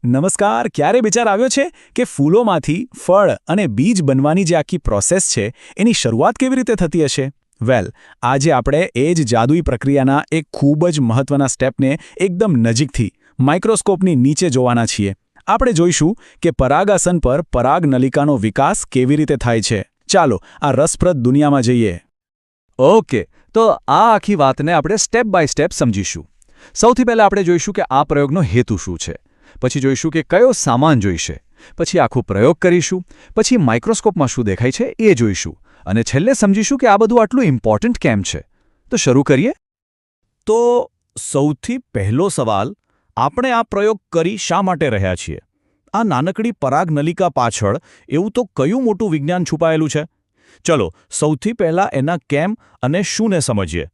નમસ્કાર. ક્યારે વિચાર આવ્યો છે કે ફૂલોમાંથી ફળ અને બીજ બનવાની જે આખી પ્રોસેસ છે એની શરૂઆત કેવી રીતે થતી હશે? વેલ, આજે આપણે એ જ જાદુઈ પ્રક્રિયાના એક ખૂબ જ મહત્વના સ્ટેપને એકદમ નજીકથી માઇક્રોસ્કોપની નીચે જોવાના છીએ. આપણે જોઈશું કે પરાગાસન પર પરાગનલિકાનો વિકાસ કેવી રીતે થાય છે. ચાલો આ રસપ્રદ દુનિયામાં જઈએ. ઓકે, તો આ આખી વાતને આપણે સ્ટેપ બાય સ્ટેપ સમજીશું. સૌથી પહેલાં આપણે જોઈશું કે આ પ્રયોગનો હેતુ શું છે. પછી જોઈશું કે કયો સામાન જોઈશે. પછી આખો પ્રયોગ કરીશું. પછી માઇક્રોસ્કોપમાં શું દેખાય છે એ જોઈશું. અને છેલ્લે સમજીશું કે આ બધું આટલું ઇમ્પોર્ટન્ટ કેમ છે. તો શરૂ કરીએ. તો સૌથી પહેલો સવાલ, આપણે આ પ્રયોગ કરી શા માટે રહ્યા છીએ? આ નાનકડી પરાગનલિકા પાછળ એવું તો કયું મોટું વિજ્ઞાન છુપાયેલું છે? ચલો સૌથી પહેલા એના કેમ અને શુંને સમજીએ.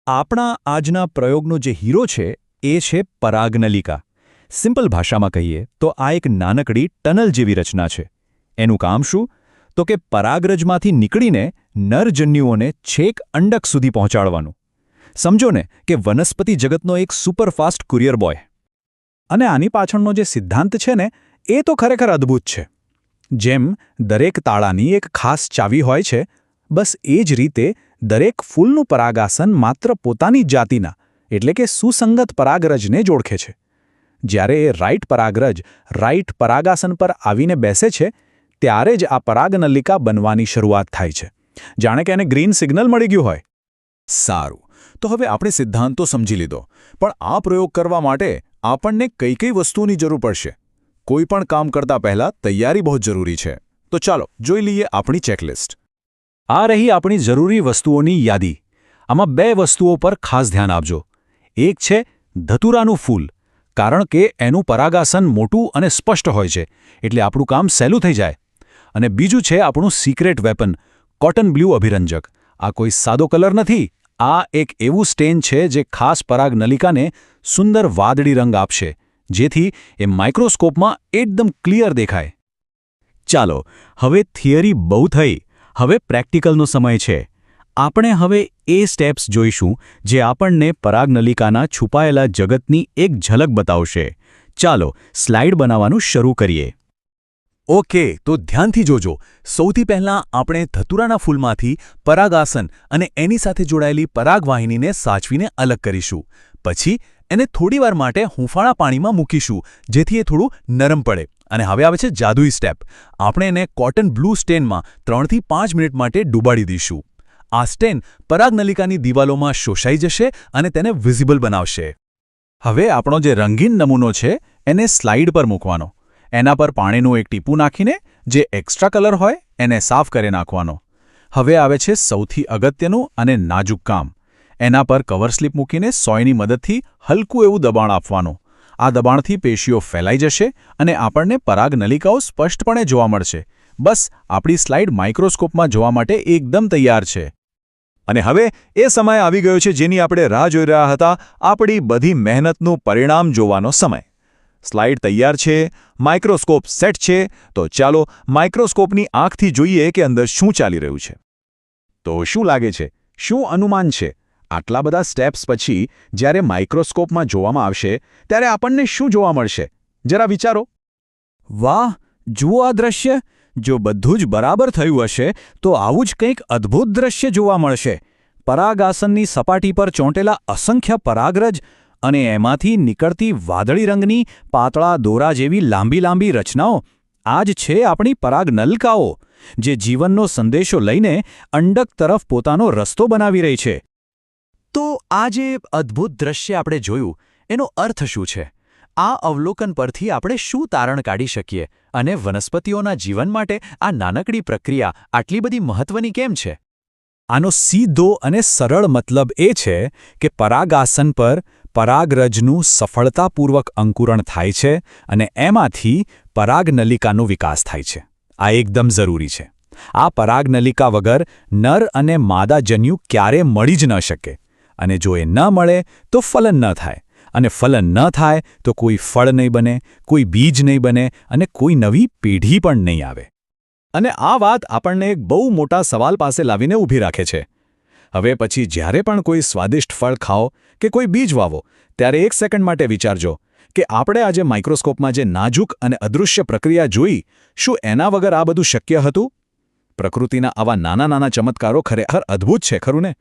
આપણા આજના પ્રયોગનો જે હીરો છે એ છે પરાગનલિકા. સિમ્પલ ભાષામાં કહીએ તો આ એક નાનકડી ટનલ જેવી રચના છે. એનું કામ શું? તો કે પરાગરજમાંથી નીકળીને નરજન્યુઓને છેક અંડક સુધી પહોંચાડવાનું. સમજો ને કે વનસ્પતિ જગતનો એક સુપરફાસ્ટ કુરિયર બોય. અને આની પાછળનો જે સિદ્ધાંત છે ને એ તો ખરેખર અદ્ભુત છે. જેમ દરેક તાળાની એક ખાસ ચાવી હોય છે, બસ એ જ રીતે દરેક ફૂલનું પરાગાસન માત્ર પોતાની જ જાતિના એટલે કે સુસંગત પરાગરજને જ ઓળખે છે. જ્યારે એ રાઈટ પરાગરજ રાઈટ પરાગાસન પર આવીને બેસે છે ત્યારે જ આ પરાગનલિકા બનવાની શરૂઆત થાય છે. જાણે કે એને ગ્રીન સિગ્નલ મળી ગયું હોય. સારું, તો હવે આપણે સિદ્ધાંતો સમજી લીધો, પણ આ પ્રયોગ કરવા માટે આપણને કઈ કઈ વસ્તુઓની જરૂર પડશે? કોઈ પણ કામ કરતા પહેલા તૈયારી બહુ જરૂરી છે. તો ચાલો જોઈ લઈએ આપણી ચેકલિસ્ટ. આ રહી આપણી જરૂરી વસ્તુઓની યાદી. આમાં બે વસ્તુઓ પર ખાસ ધ્યાન આપજો. એક છે ધતુરાનું ફૂલ, કારણ કે એનું પરાગાસન મોટું અને સ્પષ્ટ હોય છે, એટલે આપણું કામ સહેલું થઈ જાય. અને બીજું છે આપણું સિક્રેટ વેપન, કોટન બ્લુ અભિરંજક. આ કોઈ સાદો કલર નથી. આ એક એવું સ્ટેન છે જે ખાસ પરાગનલિકાને સુંદર વાદળી રંગ આપશે, જેથી એ માઇક્રોસ્કોપમાં એકદમ ક્લિયર દેખાય. ચાલો, હવે થિયરી બહુ થઈ. હવે પ્રેક્ટિકલનો સમય છે. આપણે હવે એ સ્ટેપ્સ જોઈશું જે આપણને પરાગનલિકાના છુપાયેલા જગતની એક ઝલક બતાવશે. ચાલો સ્લાઇડ બનાવવાનું શરૂ કરીએ. ઓકે, તો ધ્યાનથી જોજો. સૌથી પહેલાં આપણે ધતુરાના ફૂલમાંથી પરાગાસન અને એની સાથે જોડાયેલી પરાગવાહિનીને સાચવીને અલગ કરીશું. પછી એને થોડીવાર માટે હૂંફાળા પાણીમાં મૂકીશું, જેથી એ થોડું નરમ પડે. અને હવે આવે છે જાદુઈ સ્ટેપ. આપણે એને કોટન બ્લુ સ્ટેનમાં 3 થી 5 મિનિટ માટે ડૂબાડી દઈશું. આ સ્ટેન પરાગનલિકાની દિવાલોમાં શોષાઈ જશે અને તેને વિઝિબલ બનાવશે. હવે આપણો જે રંગીન નમૂનો છે એને સ્લાઇડ પર મૂકવાનો. એના પર પાણીનું એક ટીપું નાખીને જે એક્સ્ટ્રા કલર હોય એને સાફ કરી નાખવાનો. હવે આવે છે સૌથી અગત્યનું અને નાજુક કામ. એના પર કવર સ્લિપ મૂકીને સોયની મદદથી હલકું એવું દબાણ આપવાનું. આ દબાણથી પેશીઓ ફેલાઈ જશે અને આપણને પરાગનલિકાઓ સ્પષ્ટપણે જોવા મળશે. બસ આપણી સ્લાઇડ માઇક્રોસ્કોપમાં જોવા માટે એકદમ તૈયાર છે. અને હવે એ સમય આવી ગયો છે જેની આપણે રાહ જોઈ રહ્યા હતા, આપણી બધી મહેનતનું પરિણામ જોવાનો સમય. સ્લાઇડ તૈયાર છે, માઇક્રોસ્કોપ સેટ છે, તો ચાલો માઇક્રોસ્કોપની આંખથી જોઈએ કે અંદર શું ચાલી રહ્યું છે. તો શું લાગે છે? શું અનુમાન છે? આટલા બધા સ્ટેપ્સ પછી જ્યારે માઇક્રોસ્કોપમાં જોવામાં આવશે ત્યારે આપણને શું જોવા મળશે? જરા વિચારો. વાહ, જુઓ આ દ્રશ્ય. જો બધું જ બરાબર થયું હશે તો આવું જ કંઈક અદ્ભુત દ્રશ્ય જોવા મળશે. પરાગાસનની સપાટી પર ચોંટેલા અસંખ્ય પરાગરજ અને એમાંથી નીકળતી વાદળી રંગની પાતળા દોરા જેવી લાંબી લાંબી રચનાઓ. આ જ છે આપણી પરાગનલિકાઓ, જે જીવનનો સંદેશો લઈને અંડક તરફ પોતાનો રસ્તો બનાવી રહી છે. તો આ જે અદ્ભુત દ્રશ્ય આપણે જોયું એનો અર્થ શું છે? આ અવલોકન પરથી આપણે શું તારણ કાઢી શકીએ અને વનસ્પતિઓના જીવન માટે આ નાનકડી પ્રક્રિયા આટલી બધી મહત્વની કેમ છે? આનો સીધો અને સરળ મતલબ એ છે કે પરાગાસન પર પરાગરજનું સફળતાપૂર્વક અંકુરણ થાય છે અને એમાંથી પરાગનલિકાનો વિકાસ થાય છે. આ એકદમ જરૂરી છે. આ પરાગનલિકા વગર નર અને માદા જન્યુ ક્યારે મળી જ ન શકે. અને જો એ ન મળે તો ફલન ન થાય. અને ફલન ન થાય તો કોઈ ફળ નહીં બને, કોઈ બીજ નહીં બને અને કોઈ નવી પેઢી પણ નહીં આવે. અને આ વાત આપણને એક બહુ મોટા સવાલ પાસે લાવીને ઊભી રાખે છે. હવે પછી જ્યારે પણ કોઈ સ્વાદિષ્ટ ફળ ખાઓ કે કોઈ બીજ વાવો ત્યારે 1 સેકન્ડ માટે વિચારજો કે આપણે આજે માઇક્રોસ્કોપમાં જે નાજુક અને અદૃશ્ય પ્રક્રિયા જોઈ, શું એના વગર આ બધું શક્ય હતું? પ્રકૃતિના આવા નાના નાના ચમત્કારો ખરેખર અદ્ભુત છે, ખરું ને?